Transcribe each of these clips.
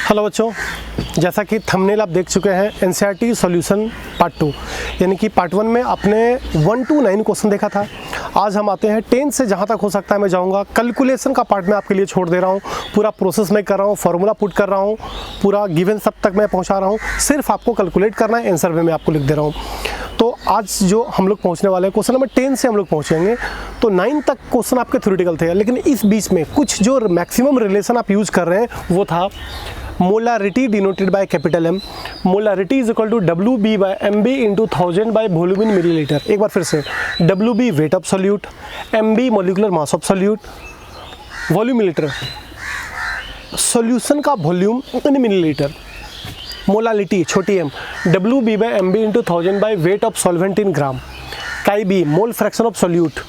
Hello बच्चों, जैसा कि थंबनेल आप देख चुके हैं एनसीईआरटी सॉल्यूशन पार्ट 2, यानी कि पार्ट 1 में आपने 1 to 9 क्वेश्चन देखा था। आज हम आते हैं 10 से जहाँ तक हो सकता है मैं जाऊँगा। कैलकुलेशन का पार्ट मैं आपके लिए छोड़ दे रहा हूँ, पूरा प्रोसेस मैं कर रहा हूँ, फार्मूला पुट कर रहा हूँ, पूरा गिवन सब तक मैं पहुँचा रहा हूँ। सिर्फ आपको कैलकुलेट करना है, आंसर में मैं आपको लिख दे रहा हूँ। तो आज जो हम लोग पहुँचने वाले हैं क्वेश्चन नंबर 10 से हम लोग पहुँचेंगे। तो 9 तक क्वेश्चन आपके थ्योरेटिकल थे, लेकिन इस बीच में कुछ जो मैक्सिमम रिलेशन आप यूज़ कर रहे हैं वो था molarity denoted by capital M। Molarity is equal to WB by MB into 1000 by volume in millilitre. एक बार फिर से, WB weight of solute, MB molecular mass of solute, volume millilitre, solution का वॉल्यूम इन मिलीलीटर। मोलालिटी छोटी m, WB by MB into 1000 by weight of solvent in gram. Chi B mole fraction of solute,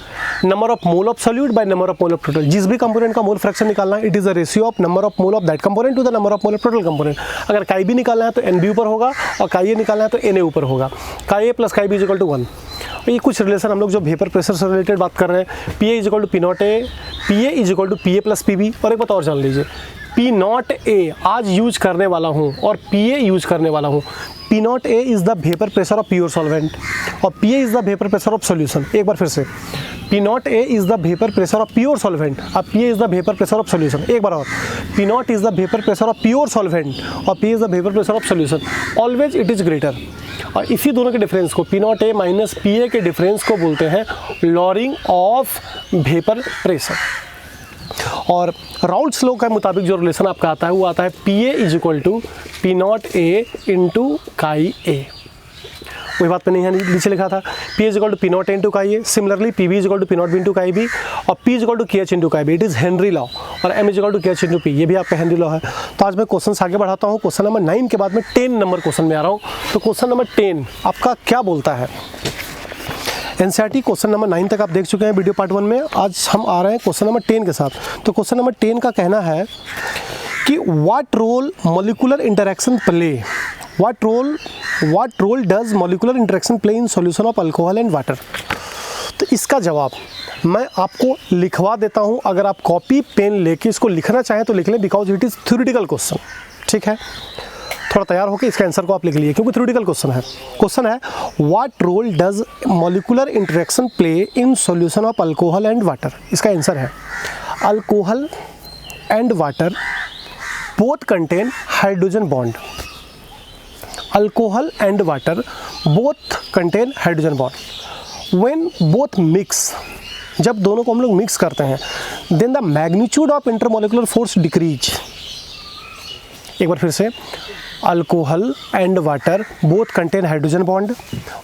number of mole of solute by number of mole of total. जिस भी component का mole fraction निकालना है, it is a ratio of number of mole of that component to the number of mole of total component. अगर chi B निकालना है तो NB ऊपर होगा और काई ए निकालना है तो NA ऊपर होगा। Chi A plus chi B is equal to 1। ये कुछ रिलेशन हम लोग जो वेपर प्रेशर से रिलेटेड बात कर रहे हैं। PA is equal to P0A, PA is equal to PA plus PB। और एक बात और जान लीजिए, P0A आज यूज करने वाला हूँ और PA यूज करने वाला हूँ। P0A is the vapour pressure of pure solvent और PA is the vapour pressure of solution. एक बार फिर से, P0A is the vapour pressure of pure solvent और PA is the vapour pressure of solution. एक बार और, P0 is the vapour pressure of pure solvent और PA is the vapour pressure of solution. Always it is greater. और इसी दोनों के difference को, P0A minus PA के डिफरेंस को बोलते हैं लॉरिंग ऑफ वेपर प्रेशर। और राउल्ट्स लॉ के मुताबिक जो रिलेशन आपका आता है वो आता है PA is equal to P0A into chi A. वही बात मैंने यहाँ नीचे लिखा था, P is equal to P0A into chi A. Similarly PB is equal to P0B into chi B और P is equal to KH into chi B. It is Henry law. और M is equal to KH into P, ये भी आपका Henry law है। तो आज मैं question आगे बढ़ाता हूँ। क्वेश्चन नंबर 9 के बाद में 10 नंबर क्वेश्चन में आ रहा हूँ। तो क्वेश्चन नंबर 10 आपका क्या बोलता है? एनसीईआरटी क्वेश्चन नंबर 9 तक आप देख चुके हैं वीडियो पार्ट 1 में। आज हम आ रहे हैं क्वेश्चन नंबर 10 के साथ। तो क्वेश्चन नंबर 10 का कहना है कि what role molecular interaction play, what role does molecular interaction play in solution of alcohol and water. तो इसका जवाब मैं आपको लिखवा देता हूं। अगर आप कॉपी पेन लेके इसको लिखना चाहें तो लिख लें, because it is theoretical question. ठीक है, थोड़ा तैयार होकर इसका आंसर को आप लिख लीजिए क्योंकि थ्योरेटिकल क्वेश्चन है। क्वेश्चन है what role does molecular interaction play in solution of alcohol and water. इसका आंसर है alcohol and water both contain hydrogen bond. Alcohol and water both contain hydrogen bond. When both mix, जब दोनों को हम लोग mix करते हैं, then the magnitude of intermolecular force decrease. एक बार फिर से, alcohol and water both contain hydrogen bond.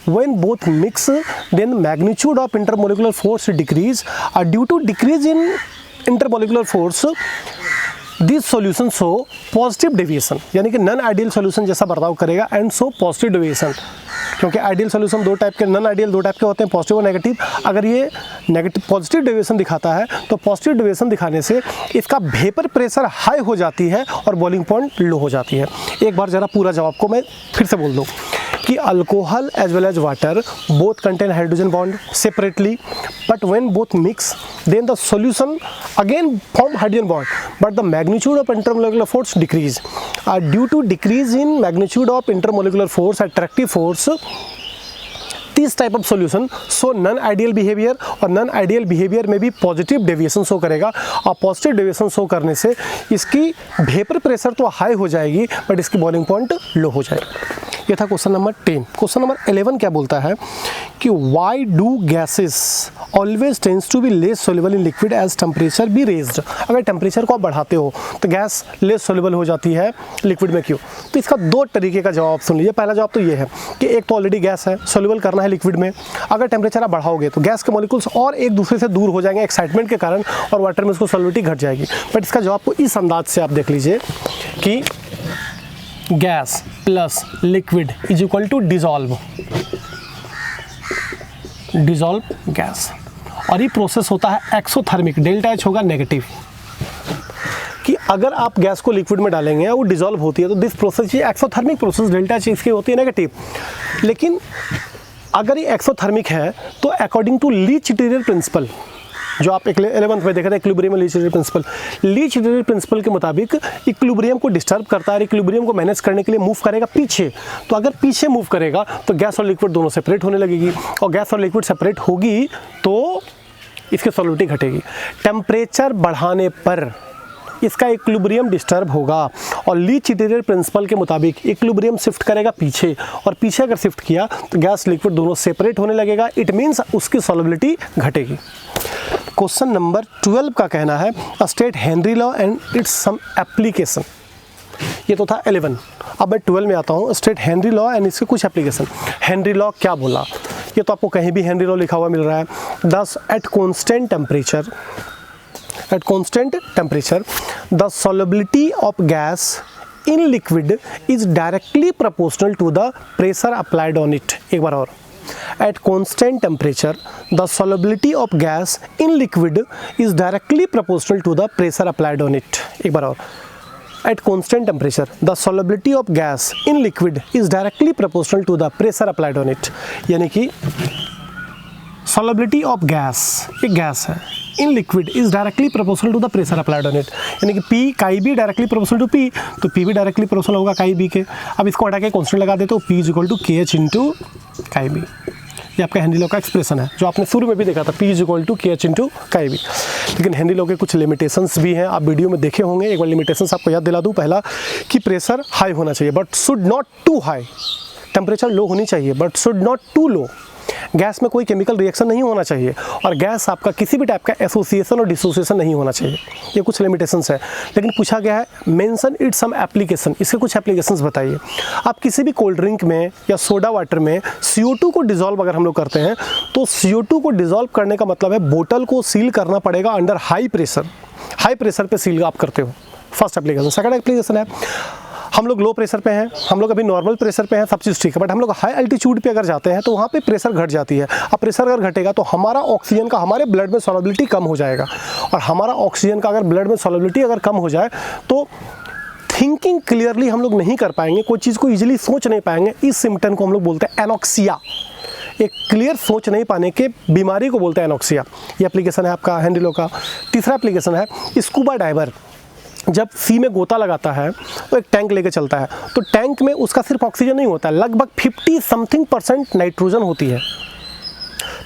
When both mix, then magnitude of intermolecular force decrease. Due to decrease in intermolecular force this solution show positive deviation, यानी कि non ideal solution जैसा बर्ताव करेगा and show positive deviation. क्योंकि ideal solution दो type के, non ideal दो type के होते हैं, पॉजिटिव और नेगेटिव। अगर ये नेगेटिव पॉजिटिव डेविएशन दिखाता है तो पॉजिटिव डेविएशन दिखाने से इसका वेपर प्रेशर हाई हो जाती है और बॉइलिंग पॉइंट लो हो जाती है। एक बार ज़रा पूरा जवाब को मैं फिर से बोल दूँ कि alcohol as well as water both contain hydrogen bond separately, but when both mix then the solution again form hydrogen bond, but the magnitude of intermolecular force decrease. Due to decrease in magnitude of intermolecular force, attractive force, this type of solution show non ideal behaviour. और non ideal behaviour में भी positive deviation show करेगा और positive deviation show करने से इसकी vapour pressure तो high हो जाएगी बट इसकी बॉइलिंग पॉइंट लो हो जाएगी। ये था क्वेश्चन नंबर 10। क्वेश्चन नंबर 11 क्या बोलता है कि why do gases always tends to be less soluble in liquid as temperature be raised. अगर टेम्परेचर को आप बढ़ाते हो तो गैस लेस सोल्यूबल हो जाती है लिक्विड में, क्यों? तो इसका दो तरीके का जवाब सुन लीजिए। पहला जवाब तो ये है कि एक तो ऑलरेडी गैस है, सोल्यूबल करना है लिक्विड में। अगर टेम्परेचर आप बढ़ाओगे तो गैस के मॉलिक्यूल्स और एक दूसरे से दूर हो जाएंगे एक्साइटमेंट के कारण और वाटर में उसको सॉल्युबिलिटी घट जाएगी। बट इसका जवाब को इस अंदाज से आप देख लीजिए कि gas plus liquid is equal to dissolve gas. और ये प्रोसेस होता है एक्सोथर्मिक, डेल्टा H होगा नेगेटिव। कि अगर आप गैस को लिक्विड में डालेंगे और वो डिजॉल्व होती है तो दिस प्रोसेस, ये एक्सोथर्मिक प्रोसेस, डेल्टा H इसकी होती है नेगेटिव। लेकिन अगर ये एक्सोथर्मिक है तो according to Le Chatelier principle, जो आप 11th में देखा था इक्विलिब्रियम लीच ड्यूरेटिव प्रिंसिपल। लीच ड्यूरेटिव प्रिंसिपल के मुताबिक इक्विलिब्रियम को डिस्टर्ब करता है, इक्विलिब्रियम को मैनेज करने के लिए मूव करेगा पीछे। तो अगर पीछे मूव करेगा तो गैस और लिक्विड दोनों सेपरेट होने लगेगी, और गैस और लिक्विड सेपरेट होगी तो इसकी सॉल्युबिलिटी घटेगी। टेम्परेचर बढ़ाने पर इसका इक्विलिब्रियम डिस्टर्ब होगा, और लीच ड्यूरेटिव प्रिंसिपल के मुताबिक इक्विलिब्रियम शिफ्ट करेगा पीछे, और पीछे अगर शिफ्ट किया तो गैस लिक्विड दोनों सेपरेट होने लगेगा। इट मीन्स उसकी सॉल्युबिलिटी घटेगी। क्वेश्चन नंबर 12 का कहना है state Henry law and its some application. ये तो था 11। अब मैं 12 में आता हूँ, स्टेट हेनरी लॉ एंड इसके कुछ एप्लीकेशन। हेनरी लॉ क्या बोला, ये तो आपको कहीं भी हेनरी लॉ लिखा हुआ मिल रहा है। दस at constant temperature the solubility of gas in liquid is directly proportional to the pressure applied on it। एक बार और, at constant temperature the solubility of gas in liquid is directly proportional to the pressure applied on it। एक बार और, at constant temperature the solubility of gas in liquid is directly proportional to the pressure applied on it। यानी कि solubility of gas, एक gas है, in liquid is directly proportional to the pressure applied on it. यानी कि P chi B directly proportional to P, तो P भी directly proportional होगा chi B के। अब इसको हटा के कॉन्स्टेंट लगा देते हो, पी इज इक्वल टू के एच इंटू काई बी। ये आपका हेनरी लॉ का एक्सप्रेशन है जो आपने शुरू में भी देखा था, पी इज इक्वल टू के एच इंटू काई बी। लेकिन हेनरी लॉ के कुछ लिमिटेशंस भी हैं, आप वीडियो में देखे होंगे। एक बार लिमिटेशंस आपको याद दिला दूँ। पहला कि प्रेशर हाई होना चाहिए but should not too high, temperature low होनी चाहिए but should not too low, gas में कोई केमिकल रिएक्शन नहीं होना चाहिए, और गैस आपका किसी भी टाइप का एसोसिएशन और डिसोसिएशन नहीं होना चाहिए। ये कुछ लिमिटेशंस है। लेकिन पूछा गया है मेंशन इट सम एप्लीकेशन, इसके कुछ एप्लीकेशंस बताइए। आप किसी भी कोल्ड ड्रिंक में या सोडा वाटर में CO2 को डिजोल्व अगर हम लोग करते हैं तो CO2 को डिजोल्व करने का मतलब है बोतल को सील करना पड़ेगा under high pressure. High pressure पे सील आप करते हो, फर्स्ट एप्लीकेशन। सेकंड एप्लीकेशन है हम लोग लो प्रेशर पे हैं, हम लोग अभी नॉर्मल प्रेशर पे हैं, सब चीज़ ठीक है, बट हम लोग हाई एल्टीट्यूड पे अगर जाते हैं तो वहाँ पे प्रेशर घट जाती है। अब प्रेशर अगर घटेगा तो हमारा ऑक्सीजन का हमारे ब्लड में सॉल्युबिलिटी कम हो जाएगा, और हमारा ऑक्सीजन का अगर ब्लड में सॉल्युबिलिटी अगर कम हो जाए तो थिंकिंग क्लियरली हम लोग नहीं कर पाएंगे, कोई चीज़ को ईजिली सोच नहीं पाएंगे। इस सिम्टम को हम लोग बोलते हैं एनॉक्सिया। एक क्लियर सोच नहीं पाने के बीमारी को बोलते हैं एनॉक्सिया। ये एप्लीकेशन है आपका हेनरी लॉ का। तीसरा एप्लीकेशन है स्कूबा डाइवर जब सी में गोता लगाता है तो एक टैंक लेके चलता है, तो टैंक में उसका सिर्फ ऑक्सीजन नहीं होता है, लगभग 50% नाइट्रोजन होती है,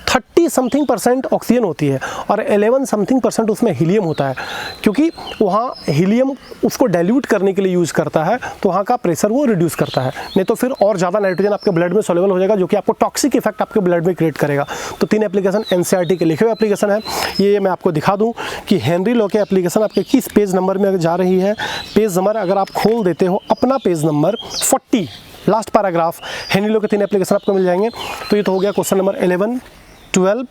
30% ऑक्सीजन होती है, और 11% उसमें हीलियम होता है। क्योंकि वहाँ हीलियम उसको डाइल्यूट करने के लिए यूज़ करता है, तो वहाँ का प्रेशर वो रिड्यूस करता है, नहीं तो फिर और ज़्यादा नाइट्रोजन आपके ब्लड में सॉल्युबल हो जाएगा, जो कि आपको टॉक्सिक इफेक्ट आपके ब्लड में क्रिएट करेगा। तो 3 एप्लीकेशन NCERT के लिखे हुए एप्लीकेशन है। ये मैं आपको दिखा दूँ कि हेनरी लॉ के एप्लीकेशन आपके किस पेज नंबर में जा रही है। पेज नंबर अगर आप खोल देते हो अपना page number 40, last paragraph, Henry law के 3 एप्लीकेशन आपको मिल जाएंगे। तो ये तो हो गया क्वेश्चन नंबर 11, 12,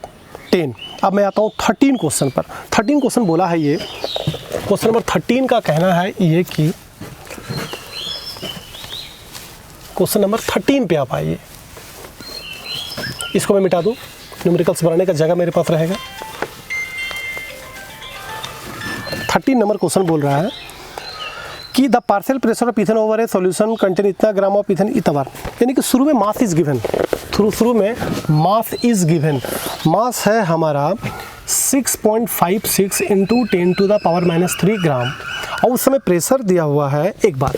10। अब मैं आता हूँ 13 क्वेश्चन पर। 13 क्वेश्चन बोला है ये, क्वेश्चन नंबर 13 का कहना है ये कि क्वेश्चन नंबर 13 पे आप आइए। इसको मैं मिटा दूँ, न्यूमेरिकल्स बनाने का जगह मेरे पास रहेगा। 13 नंबर क्वेश्चन बोल रहा है कि the partial pressure of ethane over A solution contain इतना ग्राम ऑफ इथेन इतना बार। यानी कि शुरू में मास इज गिवन, शुरू में मास इज गिवन। मास है हमारा 6.56 इंटू 10⁻³ ग्राम, और उस समय प्रेशर दिया हुआ है 1 बार।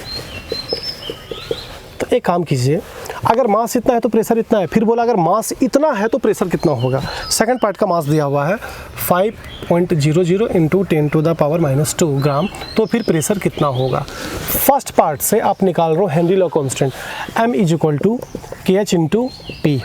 तो एक काम कीजिए, अगर मास इतना है तो प्रेशर इतना है, फिर बोला अगर मास इतना है तो प्रेशर कितना होगा। सेकंड पार्ट का मास दिया हुआ है 5.00 इंटू 10⁻² ग्राम, तो फिर प्रेशर कितना होगा। फर्स्ट पार्ट से आप निकाल रहे हो Henry law constant m is equal to KH into P.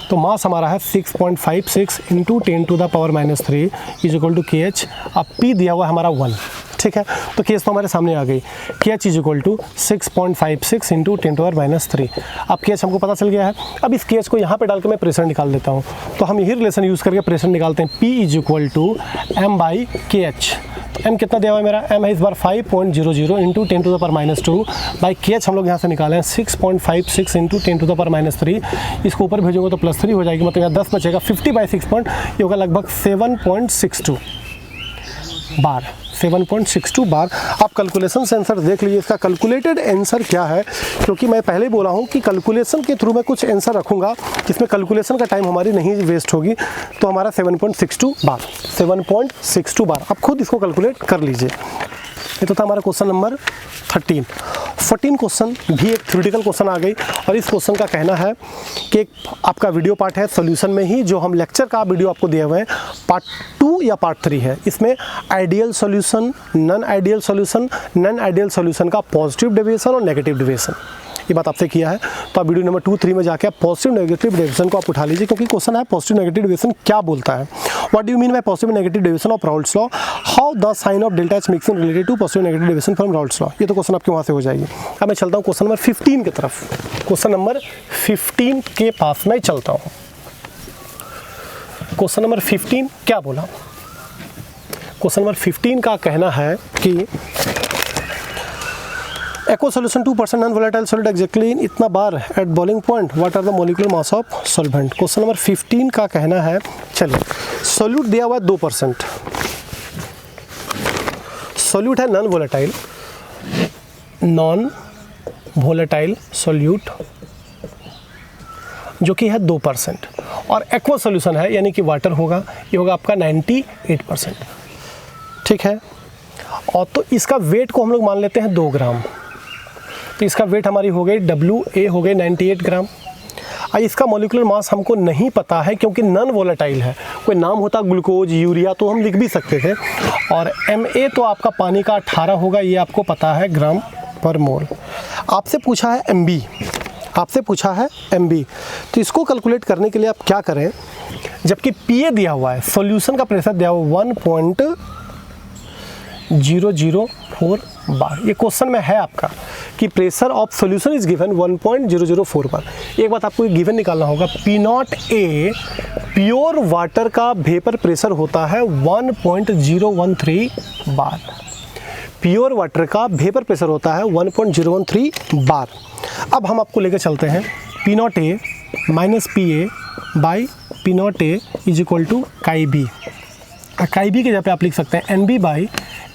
तो मास हमारा है 6.56 into 10⁻³ is equal to KH। अब P दिया हुआ है हमारा 1, ठीक है। तो केस तो हमारे सामने आ गई, KH is equal to 6.56 into 10⁻³। अब KH हमको पता चल गया है। अब इस KH को यहाँ पे डाल के मैं प्रेशर निकाल देता हूँ। तो हम यही रिलेशन यूज़ करके प्रेशर निकालते हैं, P is equal to m/KH। m कितना दिया हुआ है मेरा, m है इस बार 5.00 इंटू 10⁻² बाई KH हम लोग यहाँ से निकाले हैं 6.56 इंटू 10⁻³। इसको ऊपर भेजोगे तो +3 हो जाएगी, मतलब यहाँ 10 बचेगा। 50/6 ये होगा लगभग 7.62। बार, 7.62 बार। आप कैलकुलेशन से आंसर देख लीजिए, इसका कैलकुलेटेड आंसर क्या है, क्योंकि मैं पहले बोला हूँ कि कैलकुलेशन के थ्रू मैं कुछ आंसर रखूँगा जिसमें कैलकुलेशन का टाइम हमारी नहीं वेस्ट होगी। तो हमारा 7.62 बार, 7.62 बार। आप खुद इसको कैलकुलेट कर लीजिए। ये तो था हमारा क्वेश्चन नंबर 13। 14 क्वेश्चन भी एक थ्योरेटिकल क्वेश्चन आ गई, और इस क्वेश्चन का कहना है कि एक आपका वीडियो पार्ट है सॉल्यूशन में ही, जो हम लेक्चर का वीडियो आपको दिए हुए हैं, पार्ट 2 या पार्ट 3 है। इसमें ideal solution, non ideal solution, non ideal solution का पॉजिटिव डेविएशन और नेगेटिव डेविएशन, ये बात आपसे किया है। तो आप वीडियो नंबर 2, 3 में जाके आप पॉजिटिव नेगेटिव डेविएशन को आप उठा लीजिए, क्योंकि क्वेश्चन है पॉजिटिव नेगेटिव डेविएशन क्या बोलता है। What do you mean by positive negative deviation of Raoult's law, how the sign of delta H mixing related to positive negative deviation from Raoult's law. ये तो क्वेश्चन आपके वहाँ से हो जाएगी। अब मैं चलता हूँ क्वेश्चन नंबर 15 की तरफ। क्वेश्चन नंबर 15 के पास मैं चलता हूँ। क्वेश्चन नंबर 15 क्या बोला? क्वेश्चन नंबर 15 का कहना है कि aqueous solution 2% non-volatile solid exactly in इतना बार at boiling point, what are the molecular mass of solvent। Question number 15 का कहना है, चलिए सोल्यूट दिया हुआ है 2%, सोल्यूट है non volatile, non volatile solute जो कि है 2%, और एक्वा सोल्यूशन है यानी कि वाटर होगा, ये होगा आपका 98%। ठीक है, और तो इसका वेट को हम लोग मान लेते हैं 2 ग्राम, तो इसका वेट हमारी हो गई WA हो गई 98 ग्राम। अब इसका मॉलिक्यूलर मास हमको नहीं पता है क्योंकि नॉन वोलेटाइल है। कोई नाम होता ग्लूकोज, यूरिया तो हम लिख भी सकते थे, और MA तो आपका पानी का 18 होगा, ये आपको पता है ग्राम पर मोल। आपसे पूछा है MB, आपसे पूछा है MB, तो इसको कैलकुलेट करने के लिए आप क्या करें, जबकि PA दिया हुआ है, सॉल्यूशन का प्रेशर दिया हुआ 1.004 बार। ये क्वेश्चन में है आपका कि pressure of solution is given 1.004 बार। एक बात आपको गिवन निकालना होगा, P0A प्योर वाटर का वेपर प्रेशर होता है 1.013 बार। प्योर वाटर का वेपर प्रेशर होता है 1.013 बार। अब हम आपको लेकर चलते हैं P0A minus PA by P0A is equal to chi B. Chi B के जगह पे आप लिख सकते हैं NB by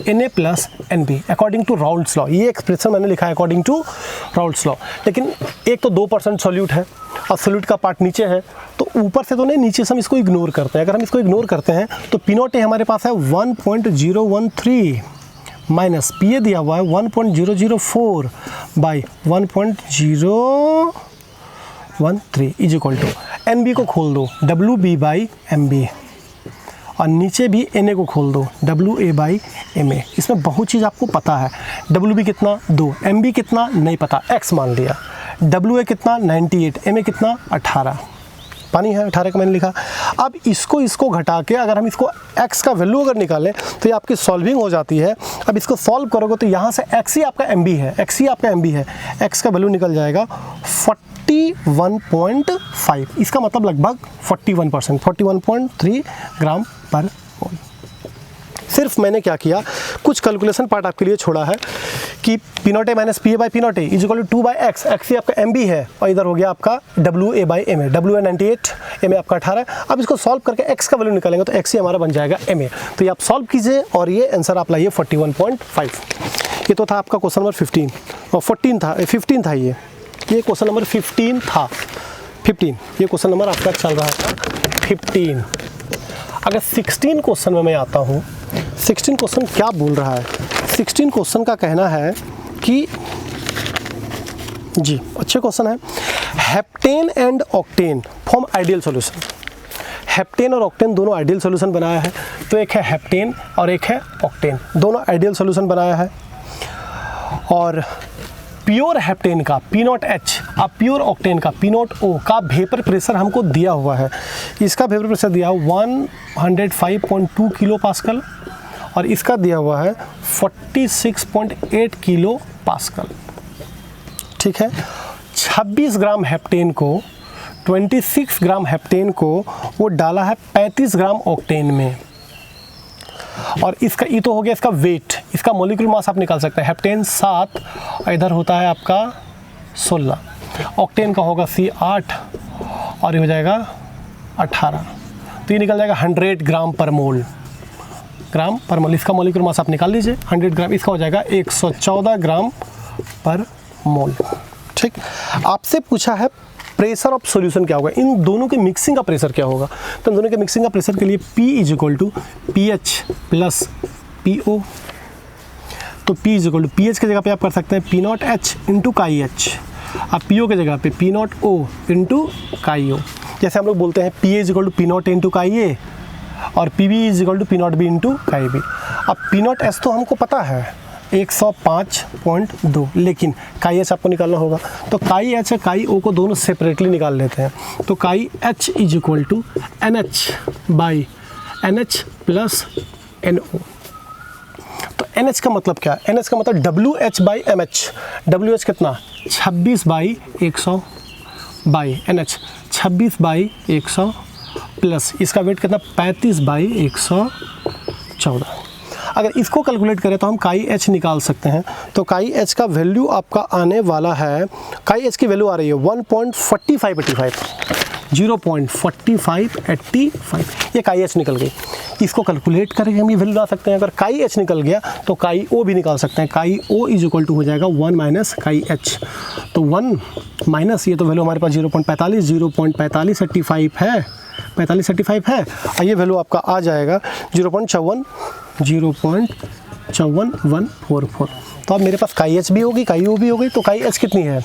Na plus NB according to Raoult's law. ये एक्सप्रेशन मैंने लिखा है अकॉर्डिंग टू राउल्ट्स लॉ, लेकिन एक तो 2% सॉल्यूट है और सॉल्यूट का पार्ट नीचे है, तो ऊपर से तो नहीं, नीचे से हम इसको इग्नोर करते हैं। अगर हम इसको इग्नोर करते हैं तो P0A हमारे पास है 1.013 माइनस PA दिया हुआ है 1.004 by 1.013 is equal to NB को खोल दो WB बाई MB, और नीचे भी Na को खोल दो WA बाई MA। इसमें बहुत चीज़ आपको पता है। WB कितना 2, MB कितना नहीं पता, X मान लिया, WA कितना 98, MA कितना 18, पानी है 18 का मैंने लिखा। अब इसको घटा के अगर हम इसको X का वैल्यू अगर निकालें तो ये आपकी सॉल्विंग हो जाती है। अब इसको सॉल्व करोगे तो यहाँ से X ही आपका MB है, X ही आपका MB है, X का वैल्यू निकल जाएगा 41.5, इसका मतलब लगभग 41%, 41.3 ग्राम पर मोल। सिर्फ मैंने क्या किया, कुछ कैलकुलेशन पार्ट आपके लिए छोड़ा है कि P0A minus PA by P0A is equal to 2 by X, X ही आपका MB है, और इधर हो गया आपका WA by MA, WA 98, MA आपका 18। अब इसको सॉल्व करके X का वैल्यू निकालेंगे तो X ही हमारा बन जाएगा MA। तो ये आप सॉल्व कीजिए और ये आंसर आप लाइए 41.5। ये तो था आपका क्वेश्चन नंबर 15 और 15 था ये क्वेश्चन नंबर 15 था, 15 ये क्वेश्चन नंबर आपका चल रहा था 15। अगर 16 क्वेश्चन में मैं आता हूँ, 16 क्वेश्चन क्या बोल रहा है? 16 क्वेश्चन का कहना है कि जी अच्छे क्वेश्चन है, heptane and octane form ideal solution. Heptane और ऑक्टेन दोनों आइडियल सॉल्यूशन बनाया है, तो एक है हेप्टेन और एक है ऑक्टेन, दोनों आइडियल सॉल्यूशन बनाया है। और प्योर हेप्टेन का P0H और प्योर ऑक्टेन का P0O का वेपर प्रेशर हमको दिया हुआ है। इसका वेपर प्रेशर दिया हुआ 105.2 किलो पास्कल और इसका दिया हुआ है 46.8 किलो पास्कल। ठीक है, 26 ग्राम हेप्टेन को 26 ग्राम हेप्टेन को वो डाला है 35 ग्राम ऑक्टेन में, और इसका ये तो हो गया इसका वेट। इसका मॉलिक्यूलर मास आप निकाल सकते हैं, हेप्टेन 7 और इधर होता है आपका 16, ऑक्टेन का होगा C8 और ये हो जाएगा 18, तो ये निकल जाएगा 100 ग्राम पर मोल। ग्राम पर मोल। इसका मॉलिक्यूलर मास आप निकाल लीजिए 100 ग्राम, इसका हो जाएगा 114 ग्राम पर मोल। ठीक, आपसे पूछा है प्रेशर ऑफ सॉल्यूशन क्या होगा, इन दोनों के मिक्सिंग का प्रेशर क्या होगा। तो इन दोनों के मिक्सिंग का प्रेशर के लिए P is equal to PH plus PO। तो P is equal to PH की जगह पे आप कर सकते हैं P0H इंटू KH, अब PO की जगह पे P0O इंटू KO। जैसे हम लोग बोलते हैं PA is equal to P0 into KA और PB is equal to P0B into KB। अब P0S तो हमको पता है 105.2, लेकिन KH आपको निकालना होगा। तो KH और KO को दोनों सेपरेटली निकाल लेते हैं। तो KH is equal to NH by NH plus NO। तो NH का मतलब क्या है, NH का मतलब WH बाई MH। WH कितना 26 by 100 by NH 26 by 100 plus इसका वेट कितना 35 बाई 114। अगर इसको कैलकुलेट करें तो हम KH निकाल सकते हैं। तो KH का वैल्यू आपका आने वाला है, KH की वैल्यू आ रही है 1.4585, 0.4585, ये KH निकल गई। इसको कैलकुलेट करके हम ये वैल्यू ला सकते हैं। अगर KH निकल गया तो KO भी निकाल सकते हैं। KO इज इक्वल टू हो जाएगा 1 माइनस KH। तो 1 माइनस ये तो वैल्यू हमारे पास 0.4585 है, 4585 है, और ये वैल्यू आपका आ जाएगा 0.54144। तो अब मेरे पास KH भी होगी, KO भी होगी। तो KH कितनी है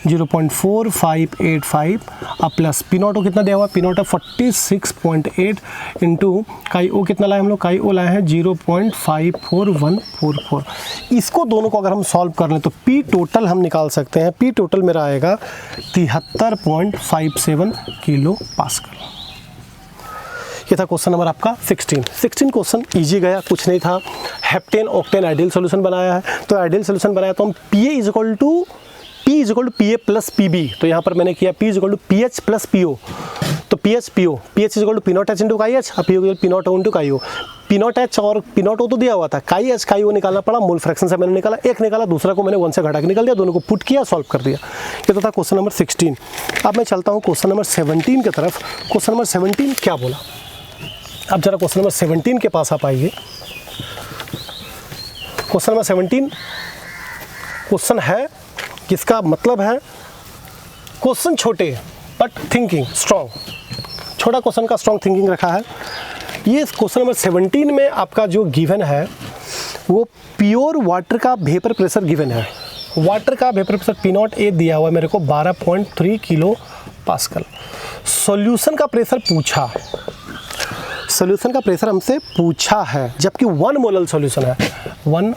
0.4585 अब प्लस P0 कितना दिया हुआ है, P0 है 46.8 इंटू KO कितना लाए हम लोग, KO लाए हैं 0.54144। इसको दोनों को अगर हम सॉल्व कर लें तो P टोटल हम निकाल सकते हैं। P टोटल मेरा आएगा 73.57 किलो पास्कल। ये था क्वेश्चन नंबर आपका 16 क्वेश्चन इजी गया, कुछ नहीं था। हेप्टेन ऑक्टेन आइडियल सोल्यूशन बनाया है। तो आइडियल सोल्यूशन बनाया तो हम PA is equal to PA plus PB। तो यहाँ पर मैंने किया P is equal to PH plus PO। तो PH PO, PH is equal to P0H into KH और PO P0O into KO। P0H और P0O तो दिया हुआ था, KH KO निकालना पड़ा, मोल फ्रैक्शन से मैंने निकाला, एक निकाला, दूसरा को मैंने 1 से घटा के निकाल दिया, दोनों को पुट किया, सॉल्व कर दिया। ये तो था क्वेश्चन नंबर 16। अब मैं चलता हूँ क्वेश्चन नंबर 17 की तरफ। क्वेश्चन नंबर 17 क्या बोला, अब जरा क्वेश्चन नंबर 17 के पास आप आइए। क्वेश्चन नंबर 17 क्वेश्चन है जिसका मतलब है क्वेश्चन छोटे बट थिंकिंग स्ट्रॉन्ग। छोटा क्वेश्चन का स्ट्रॉन्ग थिंकिंग रखा है। ये क्वेश्चन नंबर 17 में आपका जो गिवन है वो प्योर वाटर का वेपर प्रेशर गिवन है। वाटर का वेपर प्रेशर P0A दिया हुआ है मेरे को 12.3 किलो पास्कल। सॉल्यूशन का प्रेशर पूछा, सॉल्यूशन का प्रेशर हमसे पूछा है, जबकि 1 मोलल सॉल्यूशन है, 1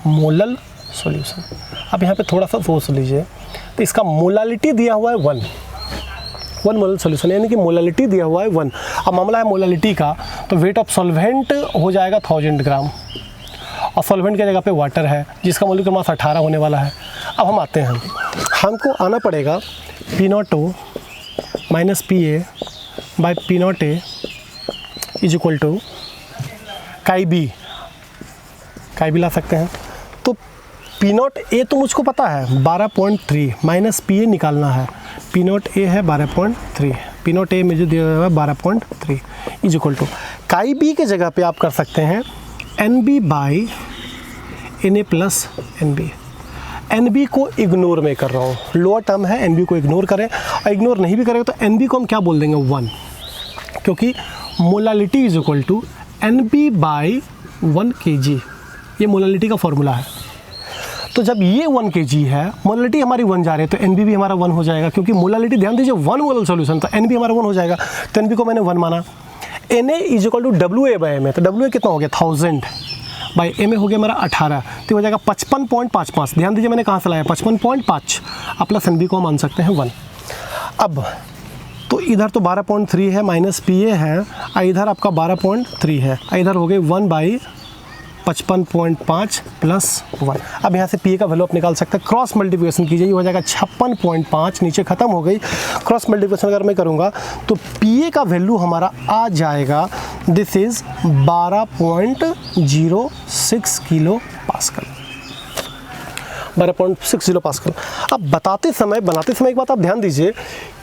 मोलल सॉल्यूशन। अब यहाँ पे थोड़ा सा सोच लीजिए, तो इसका मोलालिटी दिया हुआ है 1 मोलल सॉल्यूशन, यानी कि मोलालिटी दिया हुआ है 1। अब मामला है मोलालिटी का, तो वेट ऑफ सॉल्वेंट हो जाएगा 1000 ग्राम और सॉल्वेंट की जगह पे वाटर है जिसका मॉलिक्यूलर मास 18 होने वाला है। अब हम आते हैं, हमको आना पड़ेगा P0O minus PA by P0A is equal to KB ला सकते हैं। तो P0A तो मुझको पता है 12.3 माइनस PA निकालना है। P0A है 12.3, P0A मुझे दिया हुआ है 12.3 इज इक्वल टू KB के जगह पे आप कर सकते हैं NB by NA plus NB। NB को इग्नोर में कर रहा हूँ, लोअर टर्म है, NB को इग्नोर करें, और इग्नोर नहीं भी करेंगे तो NB को हम क्या बोल देंगे 1, क्योंकि molality is equal to NB by 1 kg, ये मोलालिटी का फॉर्मूला है। तो जब ये 1 kg है, मोलालिटी हमारी 1 जा रही है, तो NB भी हमारा 1 हो जाएगा, क्योंकि मोलालिटी ध्यान दीजिए 1 मोलल सॉल्यूशन, तो NB हमारा 1 हो जाएगा। तो NB को मैंने 1 माना। Na is equal to WA by MA, तो WA कितना हो गया 1000 बाई MA हो गया हमारा 18, तो हो जाएगा 55.55। ध्यान दीजिए मैंने कहाँ से लाया 55.5, अब प्लस NB को हम मान सकते हैं 1। अब तो इधर तो 12.3 है माइनस PA है, और इधर आपका 12.3 है, इधर हो गए 1 बाई 55.5 प्लस 1। अब यहाँ से PA का वैल्यू आप निकाल सकते हैं, क्रॉस मल्टीप्लिकेशन कीजिए, ये हो जाएगा 56.5, नीचे ख़त्म हो गई। क्रॉस मल्टीप्लिकेशन अगर मैं करूँगा तो PA का वैल्यू हमारा आ जाएगा, this is 12.06 kilo pascal, 12.6 kilo pascal. अब बनाते समय एक बात आप ध्यान दीजिए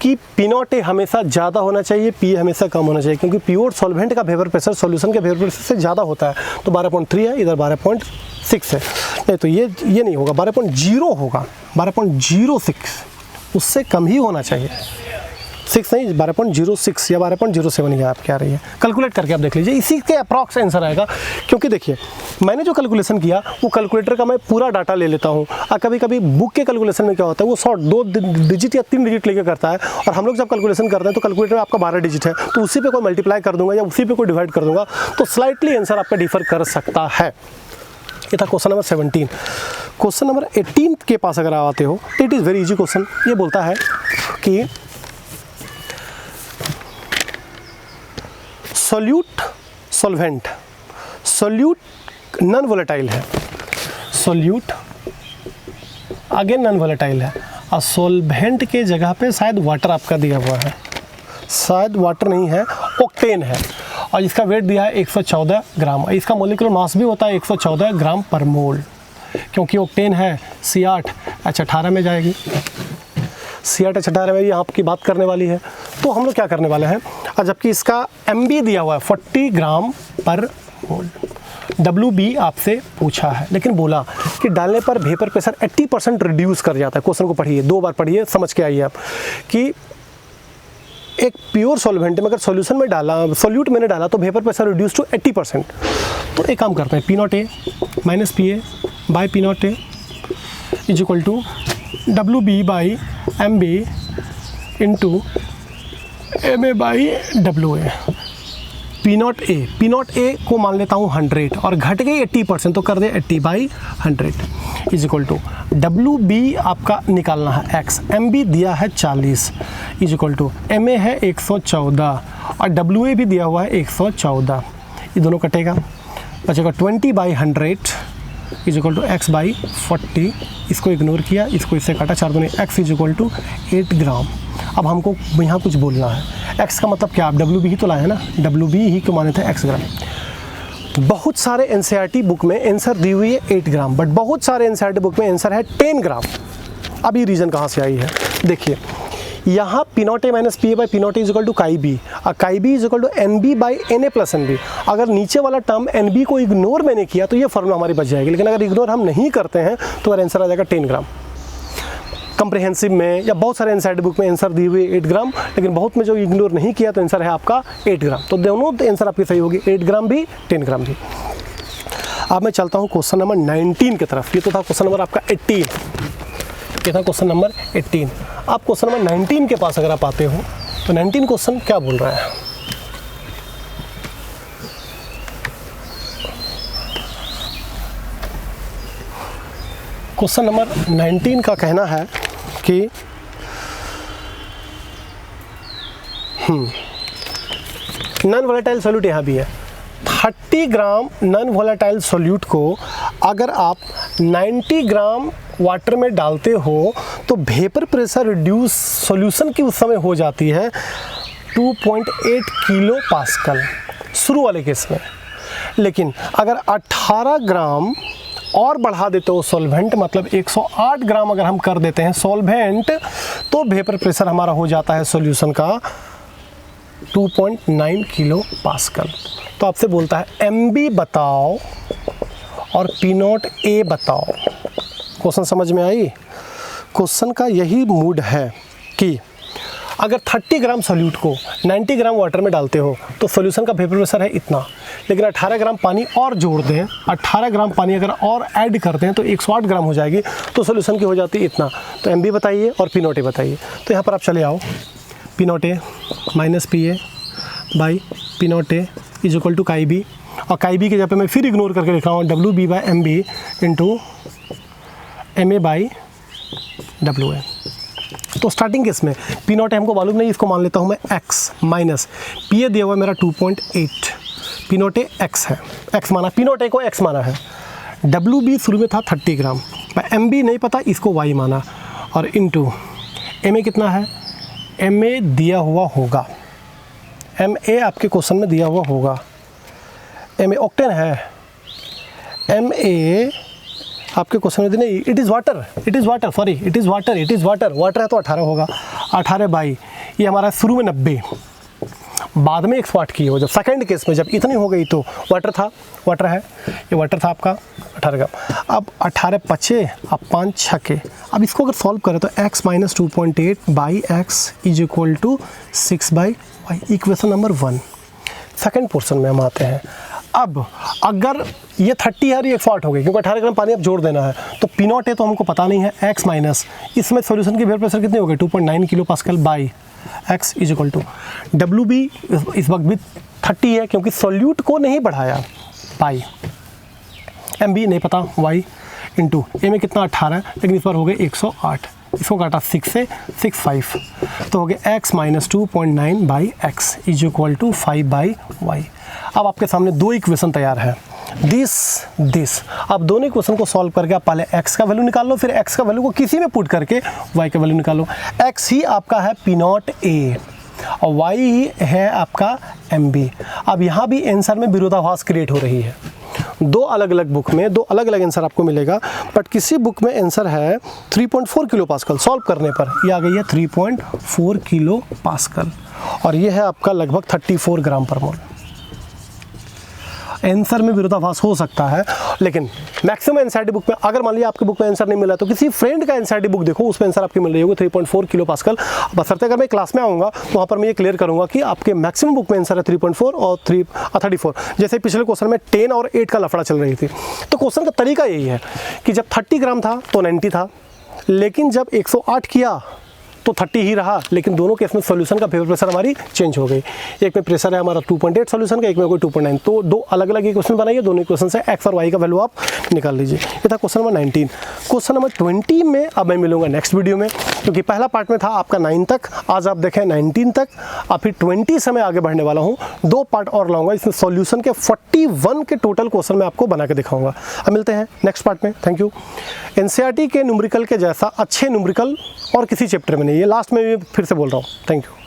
कि पी नॉट ए हमेशा ज़्यादा होना चाहिए, पी ए हमेशा कम होना चाहिए, क्योंकि प्योर सॉल्वेंट का वेपर प्रेशर सॉल्यूशन के वेपर प्रेशर से ज़्यादा होता है। तो 12.3 है, इधर 12.6 है, नहीं तो ये नहीं होगा, 12.0 होगा, 12.06, उससे कम ही होना चाहिए, 6 नहीं, 12.06 या 12.07 ये आपके आ रही है। कैलकुलेट करके आप देख लीजिए, इसी के अप्रॉक्स आंसर आएगा। क्योंकि देखिए मैंने जो कैलकुलेशन किया वो कैलकुलेटर का मैं पूरा डाटा ले लेता हूँ, और कभी कभी बुक के कैलकुलेशन में क्या होता है वो शॉर्ट 2 डिजिट या 3 डिजिट लेके करता है, और हम लोग जब कैलकुलेशन करते हैं तो कैलकुलेटर में आपका 12 डिजिट है, तो उसी पे कोई मल्टीप्लाई कर दूंगा या उसी पे कोई डिवाइड कर दूंगा, तो स्लाइटली आंसर आपका डिफर कर सकता है। ये था क्वेश्चन नंबर 17। क्वेश्चन नंबर 18 के पास अगर आप आते हो तो it is very easy question. ये बोलता है कि solute solvent, solute non volatile है, सॉल्यूट अगेन नॉन वोलेटाइल है, और सॉल्वेंट के जगह पे शायद वाटर आपका दिया हुआ है, शायद वाटर नहीं है, ऑक्टेन है, और इसका वेट दिया है 114 ग्राम। इसका मोलिकुलर मास भी होता है 114 ग्राम पर मोल, क्योंकि ऑक्टेन है C8 H18 में जाएगी, C8 H18 में ये आपकी बात करने वाली है। तो हम लोग क्या करने वाले हैं, और जबकि इसका MB दिया हुआ है 40 ग्राम पर मोल, WB आपसे पूछा है, लेकिन बोला कि डालने पर वेपर प्रेशर 80% रिड्यूस कर जाता है। क्वेश्चन को पढ़िए, 2 बार पढ़िए, समझ के आइए आप कि एक प्योर सॉल्वेंट में अगर सॉल्यूशन में डाला, सॉल्यूट मैंने डाला तो वेपर प्रेशर रिड्यूस टू 80%। तो एक काम करते हैं, P naught A minus P A by P naught A is equal to WB by MB into MA by WA। P naught A को मान लेता हूँ 100 और घट गई 80%, तो कर दे 80/100 इज इक्वल टू WB आपका निकालना है x, MB दिया है 40 इज इक्वल टू MA है 114 और WA भी दिया हुआ है 114, ये दोनों कटेगा, बचेगा 20/100 इज इक्वल टू x/40। इसको इग्नोर किया, इसको इससे काटा, 4 दूनी x इज इक्वल टू 8 ग्राम। अब हमको यहाँ कुछ बोलना है, x का मतलब क्या, आप WB ही तो लाए हैं ना, WB ही को माने थे x ग्राम। बहुत सारे NCERT बुक में आंसर दी हुई है 8 ग्राम, बट बहुत सारे NCERT बुक में आंसर है 10 ग्राम। अब ये रीज़न कहाँ से आई है, देखिए यहाँ P naught A minus P A by P naught A is equal to chi B, और chi B is equal to NB by NA plus NB। अगर नीचे वाला टर्म NB को इग्नोर मैंने किया तो ये फॉर्मूला हमारी बच जाएगी, लेकिन अगर इग्नोर हम नहीं करते हैं तो अगर आंसर आ जाएगा 10 ग्राम। कंप्रिहेंसिव में या बहुत सारे NCERT बुक में आंसर दी हुई 8 ग्राम, लेकिन बहुत में जो इग्नोर नहीं किया तो आंसर है आपका 8 ग्राम। तो दोनों आंसर आपकी सही होगी, 8 ग्राम भी 10 ग्राम भी। अब मैं चलता हूँ क्वेश्चन नंबर 19 की तरफ। ये तो था क्वेश्चन नंबर आपका 18, ये था क्वेश्चन नंबर 18। आप क्वेश्चन नंबर 19 के पास अगर आप आते हो तो 19 क्वेश्चन क्या बोल रहा है, क्वेश्चन नंबर 19 का कहना है कि नॉन वोलेटाइल सॉल्यूट यहाँ भी है, 30 ग्राम नॉन वोलेटाइल सॉल्यूट को अगर आप 90 ग्राम वाटर में डालते हो तो वेपर प्रेशर रिड्यूस सॉल्यूशन की उस समय हो जाती है 2.8 किलो पास्कल शुरू वाले केस में। लेकिन अगर 18 ग्राम और बढ़ा देते हो सॉल्वेंट, मतलब 108 ग्राम अगर हम कर देते हैं सॉल्वेंट, तो वेपर प्रेशर हमारा हो जाता है सॉल्यूशन का 2.9 किलो पास्कल। तो आपसे बोलता है MB बताओ और पी नॉट ए बताओ। क्वेश्चन समझ में आई? क्वेश्चन का यही मूड है कि अगर 30 ग्राम सॉल्यूट को 90 ग्राम वाटर में डालते हो तो सॉल्यूशन का वेपर प्रेशर है इतना, लेकिन 18 ग्राम पानी और जोड़ दें, 18 ग्राम पानी अगर और ऐड करते हैं तो 108 ग्राम हो जाएगी, तो सॉल्यूशन की हो जाती है इतना। तो MB बताइए और पी नॉट ए बताइए। तो यहाँ पर आप चले आओ, P naught A minus P A by P naught A is equal to chi B, और काई बी के जगह पे मैं फिर इग्नोर करके लिखा हूँ WB by MB into MA by WA। तो स्टार्टिंग केस में पी नॉट हमको मालूम नहीं, इसको मान लेता हूँ मैं x माइनस पी ए दिया हुआ है मेरा 2.8, पी नॉट ए x है, x माना, पी नॉट ए को x माना है, WB शुरू में था 30 ग्राम, MB नहीं पता, इसको y माना, और इंटू MA कितना है, MA दिया हुआ होगा, MA आपके क्वेश्चन में दिया हुआ होगा, MA ऑक्टेन है, MA आपके क्वेश्चन में नहीं, it is water, sorry it is water, water है तो 18 होगा, 18 बाई ये हमारा शुरू में 90, बाद में 108 की हो। जब सेकंड केस में जब इतनी हो गई तो वाटर था, वाटर है, ये वाटर था आपका 18 ग्राम। अब 18 पचे, अब 5 छके। अब इसको अगर सॉल्व करें तो x minus 2.8 by x is equal to 6 by y, equation number 1। Second portion में हम आते हैं। अब अगर ये 30 है और ये 108 हो गई, क्योंकि 18 ग्राम पानी अब जोड़ देना है, तो पी नॉट है तो हमको पता नहीं है, x माइनस इसमें सॉल्यूशन की वेपर प्रेशर कितनी हो गई 2.9 kilopascal by x is equal to W B इस वक्त भी 30 है क्योंकि सॉल्यूट को नहीं बढ़ाया, बाई एम बी नहीं पता, y इंटू ए में कितना 18 है लेकिन इस पर हो गए 108, इसको काटा 6 से 65 तो हो गया x minus 2.9 by x is equal to 5 by y. अब आपके सामने दो इक्वेशन तैयार है, दिस। अब दोनों इक्वेशन को सॉल्व करके आप पहले x का वैल्यू निकाल लो, फिर x का वैल्यू को किसी में पुट करके y का वैल्यू निकालो। x ही आपका है पी नॉट ए और y ही है आपका एम बी। अब यहाँ भी आंसर में विरोधाभास क्रिएट हो रही है, दो अलग अलग बुक में दो अलग अलग आंसर आपको मिलेगा, बट किसी बुक में आंसर है 3.4 किलो पास्कल, सॉल्व करने पर ये आ गई है 3.4 किलो पास्कल और ये है आपका लगभग 34 ग्राम पर मोल। आंसर में विरोधाभास हो सकता है, लेकिन मैक्सिमम एनसीईआरटी बुक में अगर मान लिया आपकी बुक में आंसर नहीं मिला तो किसी फ्रेंड का एनसीईआरटी बुक देखो, उसमें आंसर आपकी मिल रही होगी 3.4 किलो पास्कल। बशर्ते अगर मैं क्लास में आऊँगा तो वहाँ पर मैं ये क्लियर करूँगा कि आपके मैक्सिमम बुक में आंसर है 3.4 और 34। जैसे पिछले क्वेश्चन में 10 और 8 का लफड़ा चल रही थी, तो क्वेश्चन का तरीका यही है कि जब 30 ग्राम था तो 90 था, लेकिन जब 108 किया तो 30 ही रहा, लेकिन दोनों केस में सॉल्यूशन का वेपर प्रेशर हमारी चेंज हो गई। एक में प्रेशर है हमारा 2.8 सॉल्यूशन का, एक में कोई 2.9, तो दो अलग अलग इक्वेशन बनाइए, दोनों इक्वेशन से x और y का वैल्यू आप निकाल लीजिए। ये था क्वेश्चन नंबर 19। क्वेश्चन नंबर 20 में अब मैं मिलूंगा नेक्स्ट वीडियो में, क्योंकि पहला पार्ट में था आपका 9 तक, आज आप देखें 19 तक, और फिर 20 से मैं आगे बढ़ने वाला हूँ। 2 पार्ट और लाऊंगा, इसमें सॉल्यूशन के 41 के टोटल क्वेश्चन मैं आपको बना के दिखाऊंगा। अब मिलते हैं नेक्स्ट पार्ट में, थैंक यू। एनसीईआरटी के न्यूमेरिकल के जैसा अच्छे न्यूमेरिकल और किसी चैप्टर में नहीं है, लास्ट में भी फिर से बोल रहा हूँ, थैंक यू।